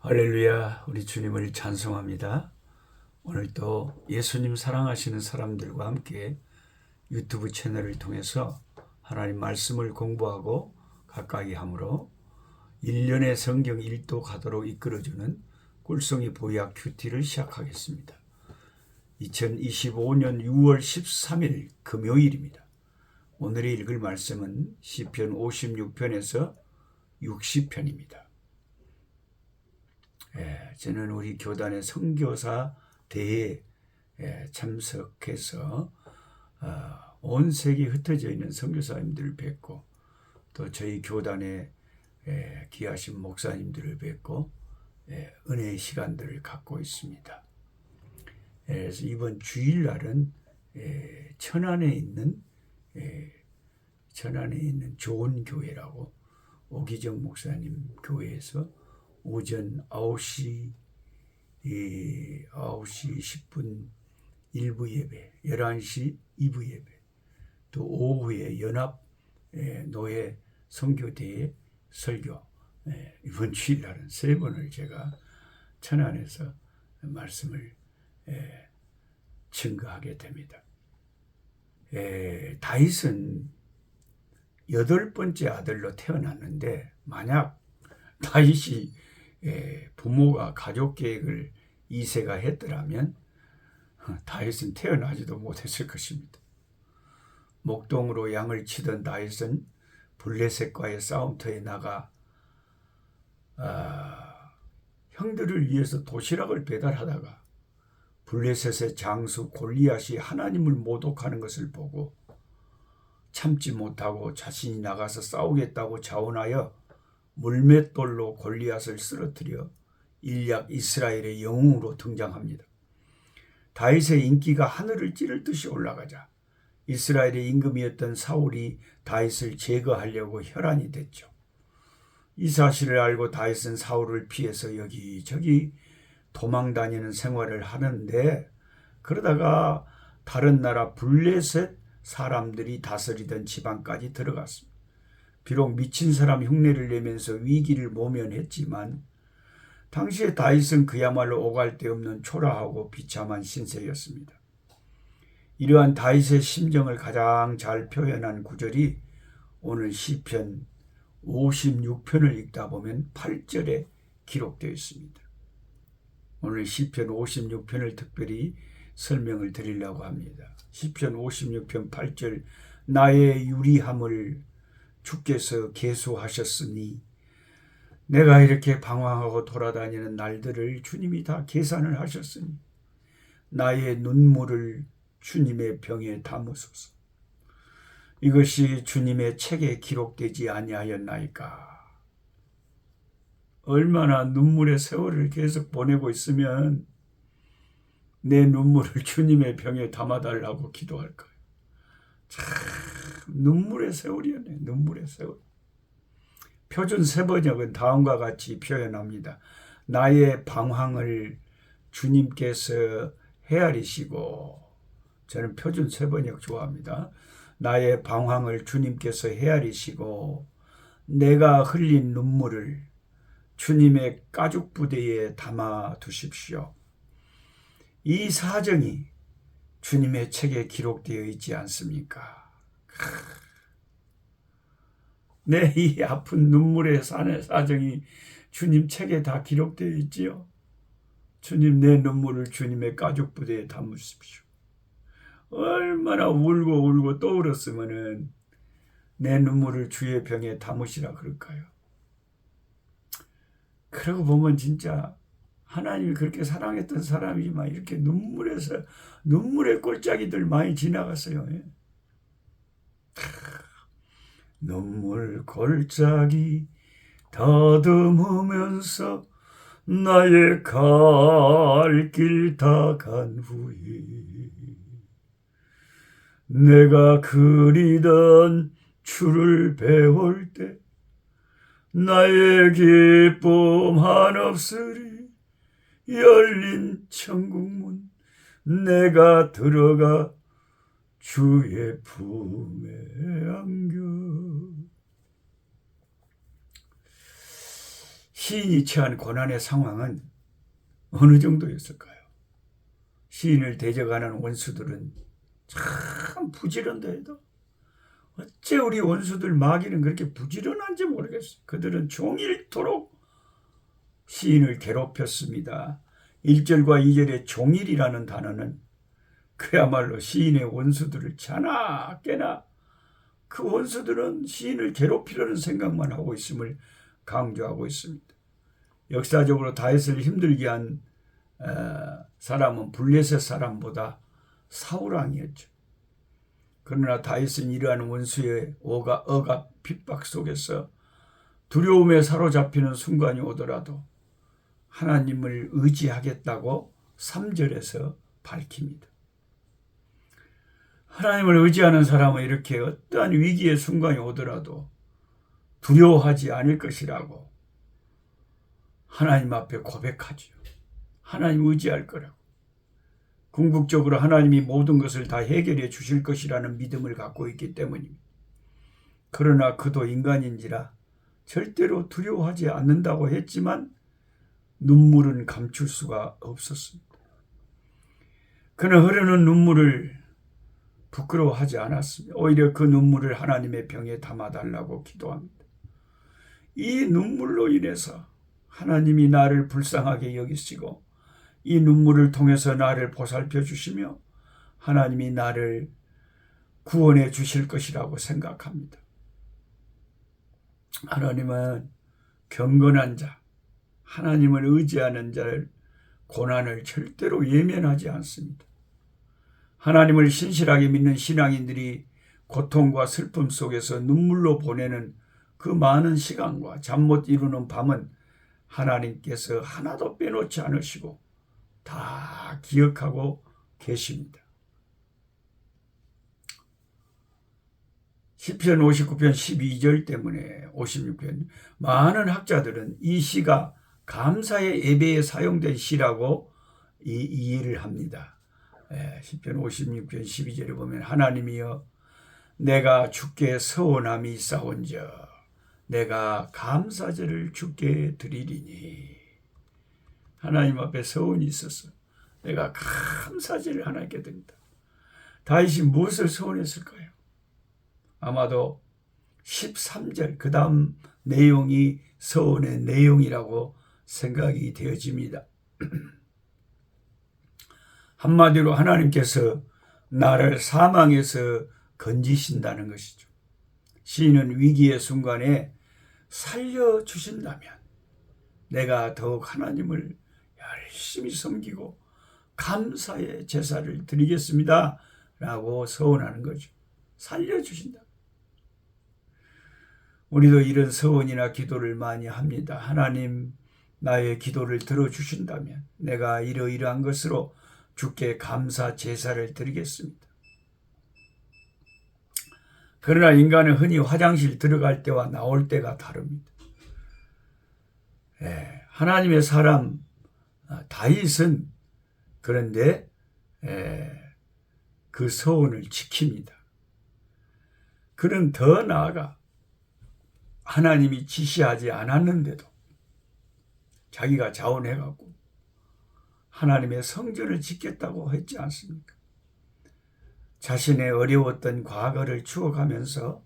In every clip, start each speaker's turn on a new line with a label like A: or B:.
A: 할렐루야, 우리 주님을 찬송합니다. 오늘도 예수님 사랑하시는 사람들과 함께 유튜브 채널을 통해서 하나님 말씀을 공부하고 가까이 함으로 1년의 성경 1도 가도록 이끌어주는 꿀송이 보약 큐티를 시작하겠습니다. 2025년 6월 13일 금요일입니다. 오늘의 읽을 말씀은 시편 56편에서 60편입니다. 저는 우리 교단의 선교사 대회에 참석해서 온 세계에 흩어져 있는 선교사님들을 뵙고 또 저희 교단의 귀하신 목사님들을 뵙고 은혜의 시간들을 갖고 있습니다. 그래서 이번 주일날은 천안에 있는 좋은 교회라고 오기정 목사님 교회에서 오전 9시 10분 1부 예배, 11시 2부 예배, 또 오후에 연합 노예 선교대회 설교, 이번 주일날은 3번을 제가 천안에서 말씀을 증거하게 됩니다. 다윗은 8번째 아들로 태어났는데 만약 다윗이 부모가 가족 계획을 이세가 했더라면 다윗은 태어나지도 못했을 것입니다. 목동으로 양을 치던 다윗은 블레셋과의 싸움터에 나가 형들을 위해서 도시락을 배달하다가 블레셋의 장수 골리앗이 하나님을 모독하는 것을 보고 참지 못하고 자신이 나가서 싸우겠다고 자원하여 물맷돌로 골리앗을 쓰러뜨려 일약 이스라엘의 영웅으로 등장합니다. 다윗의 인기가 하늘을 찌를 듯이 올라가자 이스라엘의 임금이었던 사울이 다윗을 제거하려고 혈안이 됐죠. 이 사실을 알고 다윗은 사울을 피해서 여기저기 도망다니는 생활을 하는데 그러다가 다른 나라 블레셋 사람들이 다스리던 지방까지 들어갔습니다. 비록 미친 사람 흉내를 내면서 위기를 모면했지만 당시에 다윗은 그야말로 오갈 데 없는 초라하고 비참한 신세였습니다. 이러한 다윗의 심정을 가장 잘 표현한 구절이 오늘 시편 56편을 읽다 보면 8절에 기록되어 있습니다. 오늘 시편 56편을 특별히 설명을 드리려고 합니다. 시편 56편 8절 나의 유리함을 주께서 계수하셨으니 내가 이렇게 방황하고 돌아다니는 날들을 주님이 다 계산을 하셨으니 나의 눈물을 주님의 병에 담으소서. 이것이 주님의 책에 기록되지 아니하였나이까. 얼마나 눈물의 세월을 계속 보내고 있으면 내 눈물을 주님의 병에 담아달라고 기도할까요? 참 눈물의 세월이었네. 눈물의 세월. 표준 세번역은 다음과 같이 표현합니다. 나의 방황을 주님께서 헤아리시고, 저는 표준 세번역 좋아합니다. 나의 방황을 주님께서 헤아리시고 내가 흘린 눈물을 주님의 가죽부대에 담아 두십시오. 이 사정이 주님의 책에 기록되어 있지 않습니까? 내 이 아픈 눈물의 사정이 주님 책에 다 기록되어 있지요. 주님 내 눈물을 주님의 가죽부대에 담으십시오. 얼마나 울고 또 울었으면은 내 눈물을 주의 병에 담으시라 그럴까요? 그러고 보면 진짜 하나님이 그렇게 사랑했던 사람이지만 이렇게 눈물의 꼴짜기들 많이 지나갔어요. 눈물 골짜기 더듬으면서 나의 갈 길 다 간 후에 내가 그리던 주를 배울 때 나의 기쁨 한없으리 열린 천국문 내가 들어가 주의 품에 안겨. 시인이 처한 고난의 상황은 어느 정도였을까요? 시인을 대적하는 원수들은 참 부지런해도 어째 우리 원수들 마귀는 그렇게 부지런한지 모르겠어요. 그들은 종일토록 시인을 괴롭혔습니다. 1절과 2절의 종일이라는 단어는 그야말로 시인의 원수들을 자나 깨나 그 원수들은 시인을 괴롭히려는 생각만 하고 있음을 강조하고 있습니다. 역사적으로 다윗을 힘들게 한 사람은 블레셋 사람보다 사울왕이었죠. 그러나 다윗은 이러한 원수의 억압 핍박 속에서 두려움에 사로잡히는 순간이 오더라도 하나님을 의지하겠다고 3절에서 밝힙니다. 하나님을 의지하는 사람은 이렇게 어떠한 위기의 순간이 오더라도 두려워하지 않을 것이라고 하나님 앞에 고백하지요. 하나님 의지할 거라고. 궁극적으로 하나님이 모든 것을 다 해결해 주실 것이라는 믿음을 갖고 있기 때문입니다. 그러나 그도 인간인지라 절대로 두려워하지 않는다고 했지만 눈물은 감출 수가 없었습니다. 그는 흐르는 눈물을 부끄러워하지 않았습니다. 오히려 그 눈물을 하나님의 병에 담아달라고 기도합니다. 이 눈물로 인해서 하나님이 나를 불쌍하게 여기시고 이 눈물을 통해서 나를 보살펴 주시며 하나님이 나를 구원해 주실 것이라고 생각합니다. 하나님은 경건한 자, 하나님을 의지하는 자를 고난을 절대로 예면하지 않습니다. 하나님을 신실하게 믿는 신앙인들이 고통과 슬픔 속에서 눈물로 보내는 그 많은 시간과 잠 못 이루는 밤은 하나님께서 하나도 빼놓지 않으시고 다 기억하고 계십니다. 시편 59편 12절 때문에 56편 많은 학자들은 이 시가 감사의 예배에 사용된 시라고 이해를 합니다. 시편 56편 12절에 보면 하나님이여 내가 주께 서원함이 있사온즉 내가 감사제를 주께 드리리니 하나님 앞에 서원이 있어서 내가 감사제를 하나님께 드린다. 다윗이 무엇을 서원했을까요? 아마도 13절 그 다음 내용이 서원의 내용이라고 생각이 되어집니다. 한마디로 하나님께서 나를 사망에서 건지신다는 것이죠. 시인은 위기의 순간에 살려주신다면 내가 더욱 하나님을 열심히 섬기고 감사의 제사를 드리겠습니다 라고 서원하는 거죠. 살려주신다. 우리도 이런 서원이나 기도를 많이 합니다. 하나님 나의 기도를 들어주신다면 내가 이러이러한 것으로 주께 감사 제사를 드리겠습니다. 그러나 인간은 흔히 화장실 들어갈 때와 나올 때가 다릅니다. 하나님의 사람 다윗은 그런데 그 서원을 지킵니다. 그는 더 나아가 하나님이 지시하지 않았는데도 자기가 자원해갖고 하나님의 성전을 짓겠다고 했지 않습니까? 자신의 어려웠던 과거를 추억하면서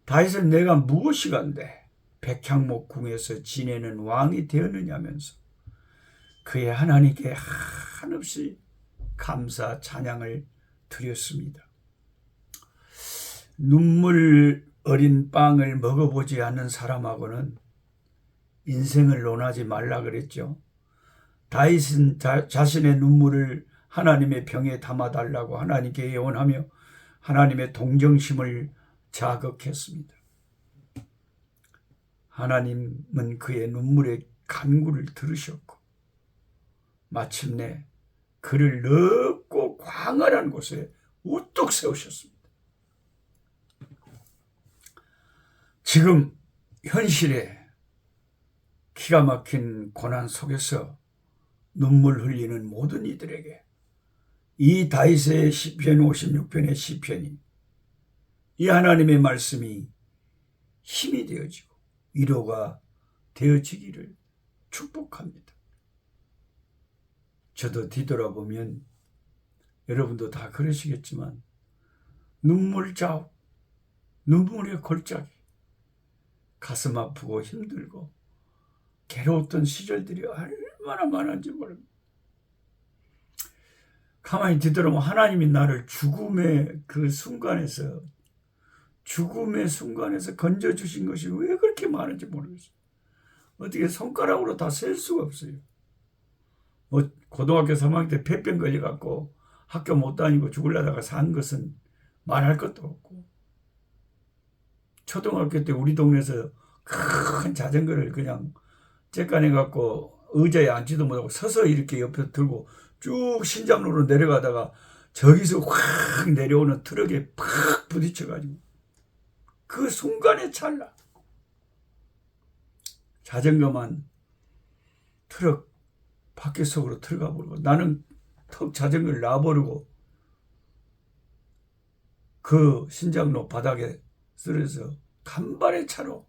A: 다윗은 내가 무엇이간데 백향목 궁에서 지내는 왕이 되었느냐면서 그의 하나님께 한없이 감사 찬양을 드렸습니다. 눈물 어린 빵을 먹어보지 않는 사람하고는 인생을 논하지 말라 그랬죠. 다윗은 자신의 눈물을 하나님의 병에 담아달라고 하나님께 예언하며 하나님의 동정심을 자극했습니다. 하나님은 그의 눈물의 간구를 들으셨고 마침내 그를 넓고 광활한 곳에 우뚝 세우셨습니다. 지금 현실에 기가 막힌 고난 속에서 눈물 흘리는 모든 이들에게 이 다윗의 시편 56편의 시편이 이 하나님의 말씀이 힘이 되어지고 위로가 되어지기를 축복합니다. 저도 뒤돌아보면 여러분도 다 그러시겠지만 눈물 자욱, 눈물의 골짜기, 가슴 아프고 힘들고 괴로웠던 시절들이 얼마나 많은지 모릅니다. 가만히 뒤돌아보면 하나님이 나를 죽음의 순간에서 건져주신 것이 왜 그렇게 많은지 모르겠어요. 어떻게 손가락으로 다 셀 수가 없어요. 뭐 고등학교 3학년 때 폐병 걸려갖고 학교 못 다니고 죽으려다가 산 것은 말할 것도 없고, 초등학교 때 우리 동네에서 큰 자전거를 그냥 째까내갖고 의자에 앉지도 못하고 서서 이렇게 옆에 들고 쭉 신장로로 내려가다가 저기서 확 내려오는 트럭에 팍 부딪혀가지고 그 순간에 찰나 자전거만 트럭 바퀴 속으로 들어가 버리고 나는 턱 자전거를 놔버리고 그 신장로 바닥에 쓰러져서 간발의 차로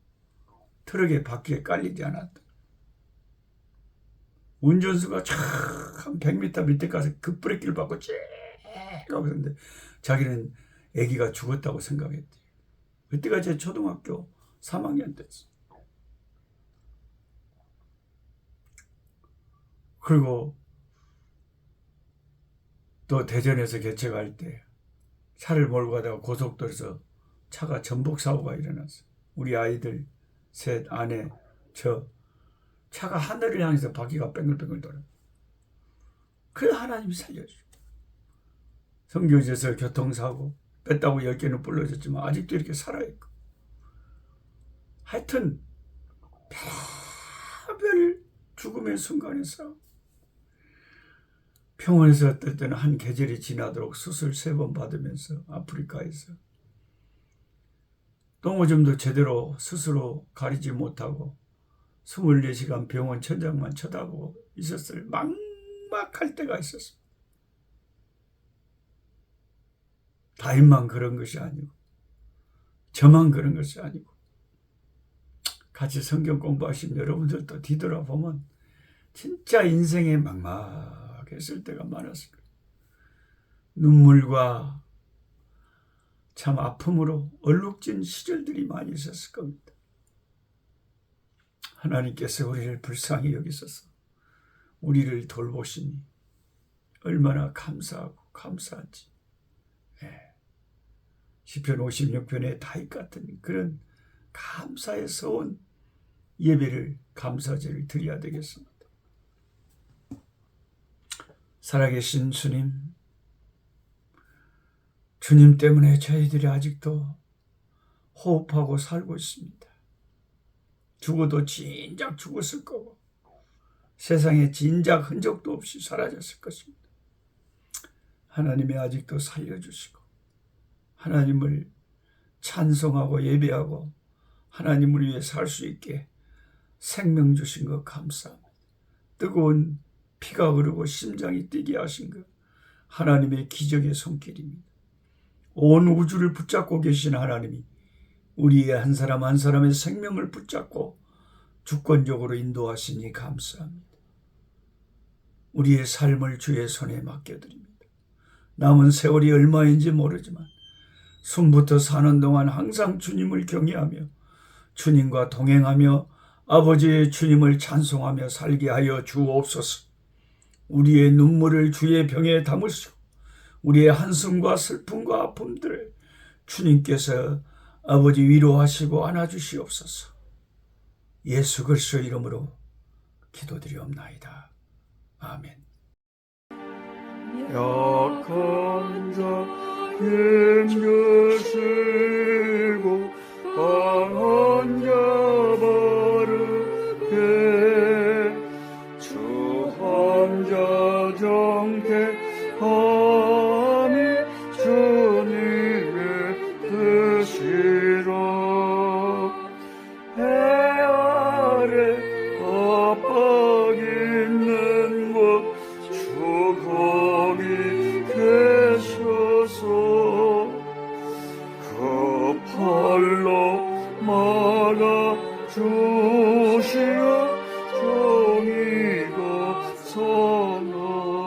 A: 트럭의 바퀴에 깔리지 않았다. 운전수가 한 100m 밑에 가서 급브레이크를 밟고 쭉 가고 있는데 자기는 아기가 죽었다고 생각했대. 그때가 제 초등학교 3학년 때였어. 그리고 또 대전에서 개척할 때 차를 몰고 가다가 고속도로에서 차가 전복 사고가 일어났어. 우리 아이들 셋, 아내, 저 차가 하늘을 향해서 바퀴가 뱅글뱅글 돌아. 그래 하나님이 살려주고. 성교지에서 교통사고 뺐다고 10개는 불러졌지만 아직도 이렇게 살아있고. 하여튼 별별 죽음의 순간에서 병원에서 어떨 때는 한 계절이 지나도록 수술 3번 받으면서 아프리카에서 똥오줌도 제대로 스스로 가리지 못하고 24시간 병원 천장만 쳐다보고 있었을 막막할 때가 있었습니다. 다인만 그런 것이 아니고 저만 그런 것이 아니고 같이 성경 공부하신 여러분들도 뒤돌아보면 진짜 인생에 막막했을 때가 많았을 거예요. 눈물과 참 아픔으로 얼룩진 시절들이 많이 있었을 겁니다. 하나님께서 우리를 불쌍히 여기셔서 우리를 돌보시니 얼마나 감사하고 감사한지. 시편 56편의 다윗 같은 그런 감사의 서원 예배를 감사제를 드려야 되겠습니다. 살아계신 주님 때문에 저희들이 아직도 호흡하고 살고 있습니다. 죽어도 진작 죽었을 거고 세상에 진작 흔적도 없이 사라졌을 것입니다. 하나님이 아직도 살려주시고 하나님을 찬송하고 예배하고 하나님을 위해 살 수 있게 생명 주신 것 감사합니다. 뜨거운 피가 흐르고 심장이 뛰게 하신 것 하나님의 기적의 손길입니다. 온 우주를 붙잡고 계신 하나님이 우리의 한 사람 한 사람의 생명을 붙잡고 주권적으로 인도하시니 감사합니다. 우리의 삶을 주의 손에 맡겨드립니다. 남은 세월이 얼마인지 모르지만 숨부터 사는 동안 항상 주님을 경외하며 주님과 동행하며 아버지의 주님을 찬송하며 살게 하여 주옵소서. 우리의 눈물을 주의 병에 담으시고 우리의 한숨과 슬픔과 아픔들을 주님께서 아버지 위로하시고 안아주시옵소서. 예수 그리스도 이름으로 기도드리옵나이다. 아멘.
B: 약한 자 힘주시고 강한 자 바르게 주 환자 정택함이 주님의 뜻이라. 해 아래 압박 있는 곳 주 거기 계셔서 주여